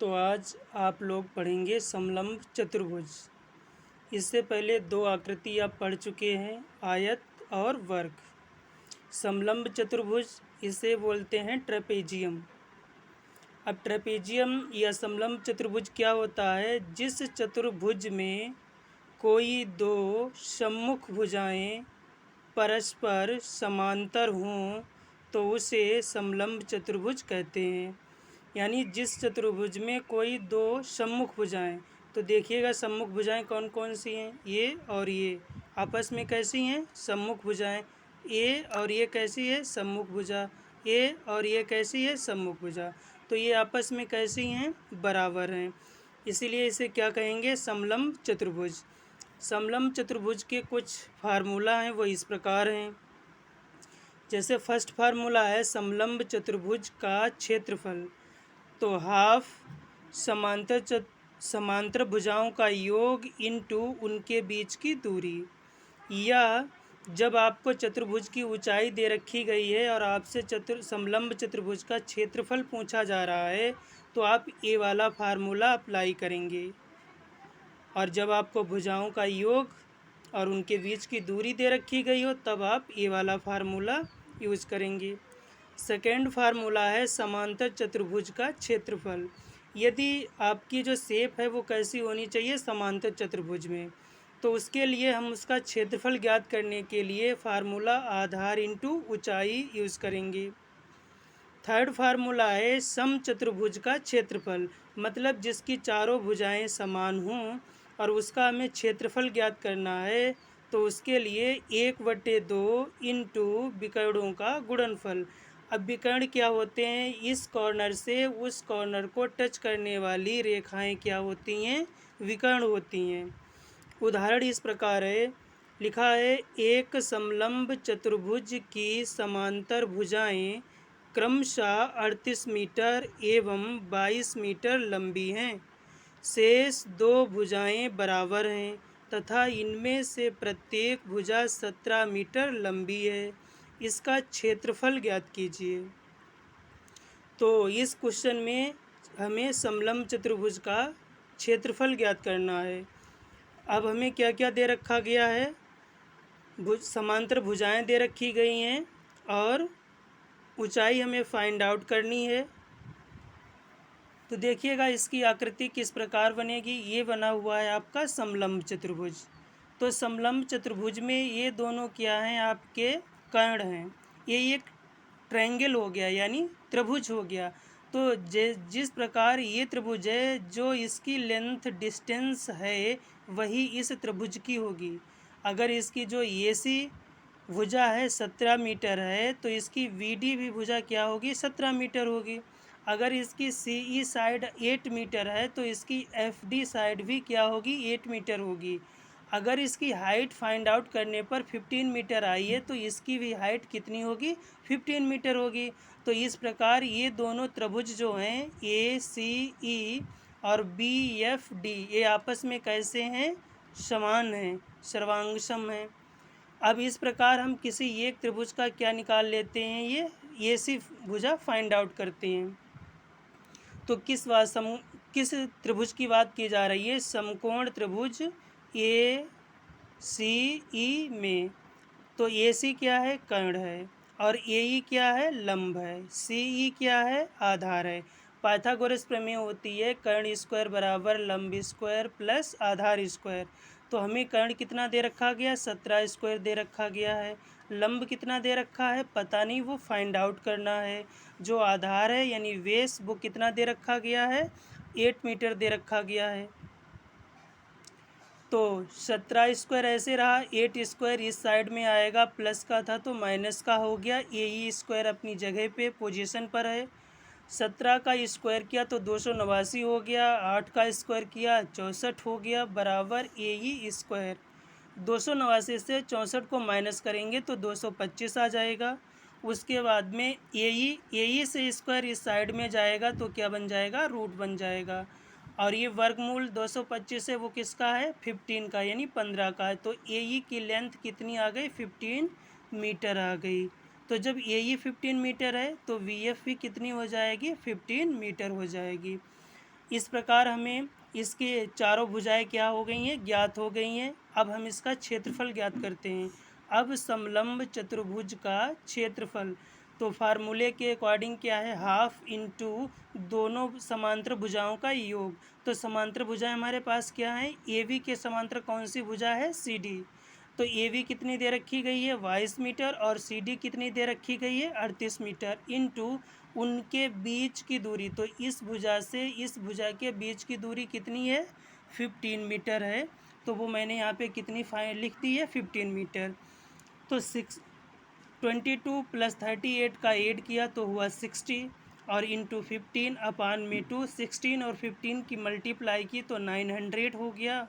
तो आज आप लोग पढ़ेंगे समलंब चतुर्भुज। इससे पहले दो आकृति आप पढ़ चुके हैं, आयत और वर्ग। समलंब चतुर्भुज इसे बोलते हैं ट्रेपेजियम। अब ट्रेपेजियम या समलंब चतुर्भुज क्या होता है? जिस चतुर्भुज में कोई दो सम्मुख भुजाएं परस्पर समांतर हों तो उसे समलंब चतुर्भुज कहते हैं। यानी जिस चतुर्भुज में कोई दो सम्मुख भुजाएं, तो देखिएगा सम्मुख भुजाएं कौन कौन सी हैं? ये और ये आपस में कैसी हैं? सम्मुख भुजाएं। ये और ये कैसी है? सम्मुख भुजा। ये और ये कैसी है? सम्मुख भुजा। तो ये आपस में कैसी हैं? बराबर हैं। इसीलिए इसे क्या कहेंगे? समलंब चतुर्भुज। समलंब चतुर्भुज के कुछ फार्मूला हैं, वो इस प्रकार हैं। जैसे फर्स्ट फार्मूला है समलंब चतुर्भुज का क्षेत्रफल, तो हाफ समांतर भुजाओं का योग इनटू उनके बीच की दूरी। या जब आपको चतुर्भुज की ऊंचाई दे रखी गई है और आपसे समलंब चतुर्भुज का क्षेत्रफल पूछा जा रहा है, तो आप ये वाला फार्मूला अप्लाई करेंगे। और जब आपको भुजाओं का योग और उनके बीच की दूरी दे रखी गई हो, तब आप ये वाला फार्मूला यूज़ करेंगे। सेकेंड फार्मूला है समांतर चतुर्भुज का क्षेत्रफल। यदि आपकी जो शेप है वो कैसी होनी चाहिए? समांतर चतुर्भुज में, तो उसके लिए हम उसका क्षेत्रफल ज्ञात करने के लिए फार्मूला आधार इंटू ऊंचाई यूज़ करेंगे। थर्ड फार्मूला है सम चतुर्भुज का क्षेत्रफल, मतलब जिसकी चारों भुजाएं समान हों और उसका हमें क्षेत्रफल ज्ञात करना है, तो उसके लिए 1/2 इंटू विकर्णों का गुणनफल। अब विकर्ण क्या होते हैं? इस कॉर्नर से उस कॉर्नर को टच करने वाली रेखाएं क्या होती हैं? विकर्ण होती हैं। उदाहरण इस प्रकार है, लिखा है एक समलंब चतुर्भुज की समांतर भुजाएं क्रमशः 38 मीटर एवं 22 मीटर लंबी हैं। शेष दो भुजाएं बराबर हैं तथा इनमें से प्रत्येक भुजा 17 मीटर लंबी है। इसका क्षेत्रफल ज्ञात कीजिए। तो इस क्वेश्चन में हमें समलंब चतुर्भुज का क्षेत्रफल ज्ञात करना है। अब हमें क्या क्या दे रखा गया है? समांतर भुजाएं दे रखी गई हैं और ऊंचाई हमें फाइंड आउट करनी है। तो देखिएगा इसकी आकृति किस प्रकार बनेगी। ये बना हुआ है आपका समलंब चतुर्भुज। तो समलंब चतुर्भुज में ये दोनों क्या हैं? आपके कर्ण हैं। ये एक ट्रायंगल हो गया, यानी त्रिभुज हो गया। तो जिस प्रकार ये त्रिभुज है, जो इसकी लेंथ डिस्टेंस है वही इस त्रिभुज की होगी। अगर इसकी जो AC भुजा है 17 मीटर है, तो इसकी VD भी भुजा क्या होगी? 17 मीटर होगी। अगर इसकी CE साइड 8 मीटर है, तो इसकी FD साइड भी क्या होगी? 8 मीटर होगी। अगर इसकी हाइट फाइंड आउट करने पर 15 मीटर आई है, तो इसकी भी हाइट कितनी होगी? 15 मीटर होगी। तो इस प्रकार ये दोनों त्रिभुज जो हैं ACE और BFD, ये आपस में कैसे हैं? समान हैं, सर्वांगसम हैं। अब इस प्रकार हम किसी एक त्रिभुज का क्या निकाल लेते हैं? ये AC भुजा फाइंड आउट करते हैं। तो किस त्रिभुज की बात की जा रही है? समकोण त्रिभुज ACE में। तो AC क्या है? कर्ण है। और AE क्या है? लंब है। CE क्या है? आधार है। पाइथागोरस प्रमेय होती है कर्ण स्क्वायर बराबर लंब स्क्वायर प्लस आधार स्क्वायर। तो हमें कर्ण कितना दे रखा गया? 17 स्क्वायर दे रखा गया है। लंब कितना दे रखा है? पता नहीं, वो फाइंड आउट करना है। जो आधार है यानी वेस, वो कितना दे रखा गया है? 8 मीटर दे रखा गया है। तो 17 स्क्वायर ऐसे रहा, 8 स्क्वायर इस साइड में आएगा, प्लस का था तो माइनस का हो गया। AE स्क्वायर अपनी जगह पे पोजीशन पर है। 17 का स्क्वायर किया तो 289 हो गया, 8 का स्क्वायर किया 64 हो गया, बराबर AE स्क्वायर। 289 से 64 को माइनस करेंगे तो 225 आ जाएगा। उसके बाद में AE से स्क्वायर इस साइड में जाएगा तो क्या बन जाएगा? रूट बन जाएगा। और ये वर्गमूल 225 है, वो किसका है? 15 का, यानी 15 का है। तो AE की लेंथ कितनी आ गई? 15 मीटर आ गई। तो जब AE 15 मीटर है तो VF भी कितनी हो जाएगी? 15 मीटर हो जाएगी। इस प्रकार हमें इसके चारों भुजाएं क्या हो गई हैं, ज्ञात हो गई हैं। अब हम इसका क्षेत्रफल ज्ञात करते हैं। अब समलंब चतुर्भुज का क्षेत्रफल, तो फार्मूले के अकॉर्डिंग क्या है, हाफ इंटू दोनों समांतर भुजाओं का योग। तो समांतर भुजाएं हमारे पास क्या है, ए बी के समांतर कौन सी भुजा है, सी डी। तो ए बी कितनी दे रखी गई है, 22 मीटर, और सी डी कितनी दे रखी गई है, 38 मीटर, इंटू उनके बीच की दूरी। तो इस भुजा से इस भुजा के बीच की दूरी कितनी है, 15 मीटर है। तो वो मैंने यहाँ पे कितनी फाइन लिख दी है, 15 मीटर। तो 22 + 38 का ऐड किया तो हुआ 60, और इंटू 15 अपान में 2, 16 और 15 की मल्टीप्लाई की तो 900 हो गया।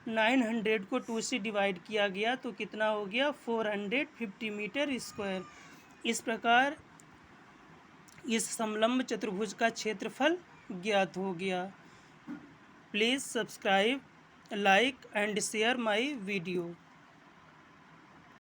900 को 2 से डिवाइड किया गया तो कितना हो गया, 450 मीटर स्क्वायर। इस प्रकार इस समलंब चतुर्भुज का क्षेत्रफल ज्ञात हो गया। Please subscribe, like and share my video.